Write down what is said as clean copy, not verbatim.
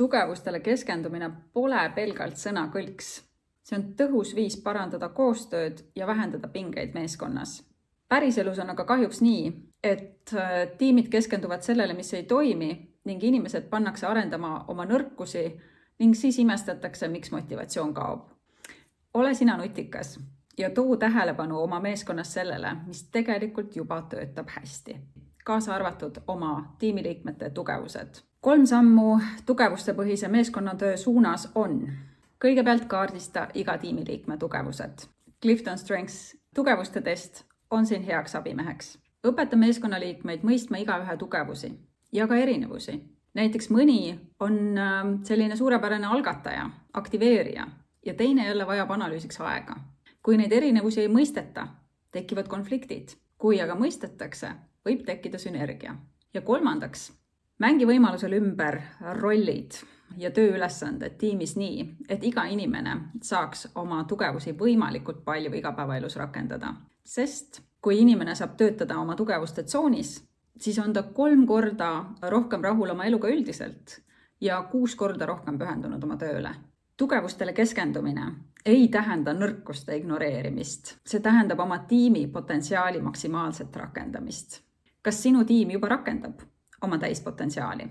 Tugevustele keskendumine pole pelgalt sõnakõlks. See on tõhus viis parandada koostööd ja vähendada pingeid meeskonnas. Päriselus on aga kahjuks nii, et tiimid keskenduvad sellele, mis ei toimi ning inimesed pannakse arendama oma nõrkusi ning siis imestatakse, miks motivatsioon kaob. Ole sina nutikas ja too tähelepanu oma meeskonnas sellele, mis tegelikult juba töötab hästi. Kaasa arvatud oma tiimiliikmete tugevused. 3 sammu tugevustepõhise meeskonnatöö suunas on: kõigepealt kaardista iga tiimiliikme tugevused. Clifton Strengths tugevuste test on siin heaks abimeheks. Õpeta meeskonnaliikmeid mõistma igaühe tugevusi ja ka erinevusi. Näiteks mõni on selline suurepärane algataja, aktiveerija ja teine jälle vajab analüüsiks aega. Kui neid erinevusi ei mõisteta, tekivad konfliktid. Kui aga mõistetakse, võib tekkida sünergia. Ja 3. Mängi võimalusel ümber rollid ja tööülesanded tiimis nii, et iga inimene saaks oma tugevusi võimalikult palju igapäevaelus rakendada. Sest kui inimene saab töötada oma tugevuste tsoonis, siis on ta 3 korda rohkem rahul oma eluga üldiselt ja 6 korda rohkem pühendunud oma tööle. Tugevustele keskendumine ei tähenda nõrkuste ignoreerimist. See tähendab oma tiimi potentsiaali maksimaalset rakendamist. Kas sinu tiim juba rakendab oma täispotentsiaali?